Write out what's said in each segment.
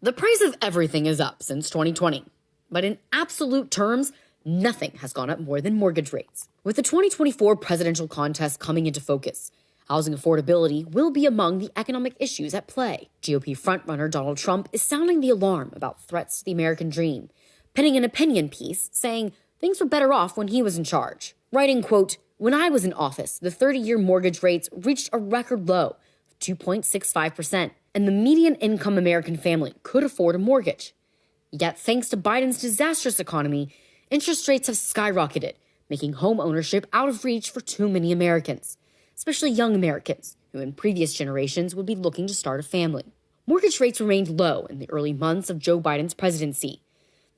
The price of everything is up since 2020. But in absolute terms, nothing has gone up more than mortgage rates. With the 2024 presidential contest coming into focus, housing affordability will be among the economic issues at play. GOP frontrunner Donald Trump is sounding the alarm about threats to the American dream, penning an opinion piece saying things were better off when he was in charge. Writing, quote, "When I was in office, the 30-year mortgage rates reached a record low of 2.65%, and the median income American family could afford a mortgage. Yet, thanks to Biden's disastrous economy, interest rates have skyrocketed, making home ownership out of reach for too many Americans, especially young Americans who in previous generations would be looking to start a family." Mortgage rates remained low in the early months of Joe Biden's presidency,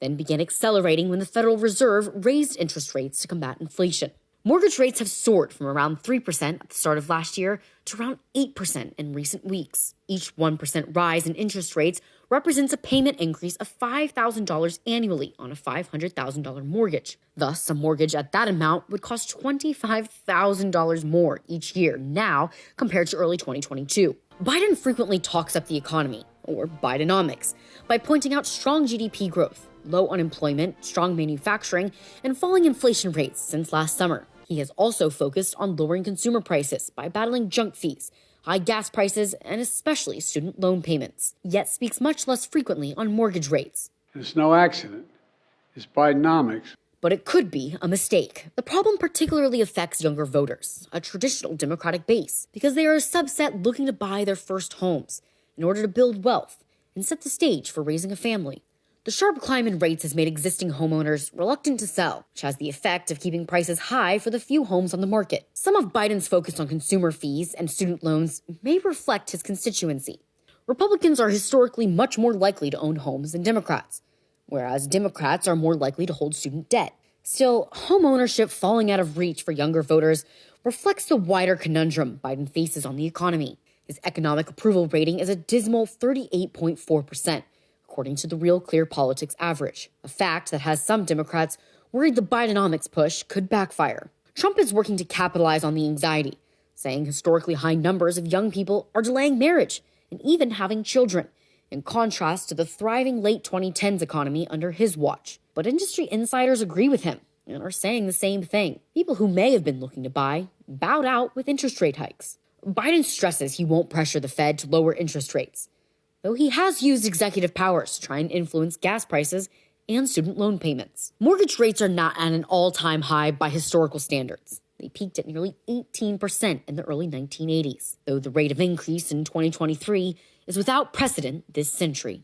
then began accelerating when the Federal Reserve raised interest rates to combat inflation. Mortgage rates have soared from around 3% at the start of last year to around 8% in recent weeks. Each 1% rise in interest rates represents a payment increase of $5,000 annually on a $500,000 mortgage. Thus, a mortgage at that amount would cost $25,000 more each year now compared to early 2022. Biden frequently talks up the economy, or Bidenomics, by pointing out strong GDP growth, low unemployment, strong manufacturing, and falling inflation rates since last summer. He has also focused on lowering consumer prices by battling junk fees, high gas prices, and especially student loan payments, yet speaks much less frequently on mortgage rates. It's no accident. It's Bidenomics. But it could be a mistake. The problem particularly affects younger voters, a traditional Democratic base, because they are a subset looking to buy their first homes in order to build wealth and set the stage for raising a family. The sharp climb in rates has made existing homeowners reluctant to sell, which has the effect of keeping prices high for the few homes on the market. Some of Biden's focus on consumer fees and student loans may reflect his constituency. Republicans are historically much more likely to own homes than Democrats, whereas Democrats are more likely to hold student debt. Still, home ownership falling out of reach for younger voters reflects the wider conundrum Biden faces on the economy. His economic approval rating is a dismal 38.4%. According to the Real Clear Politics average, a fact that has some Democrats worried the Bidenomics push could backfire. Trump is working to capitalize on the anxiety, saying historically high numbers of young people are delaying marriage and even having children, in contrast to the thriving late 2010s economy under his watch. But industry insiders agree with him and are saying the same thing. People who may have been looking to buy bowed out with interest rate hikes. Biden stresses he won't pressure the Fed to lower interest rates, though he has used executive powers to try and influence gas prices and student loan payments. Mortgage rates are not at an all-time high by historical standards. They peaked at nearly 18% in the early 1980s, though the rate of increase in 2023 is without precedent this century.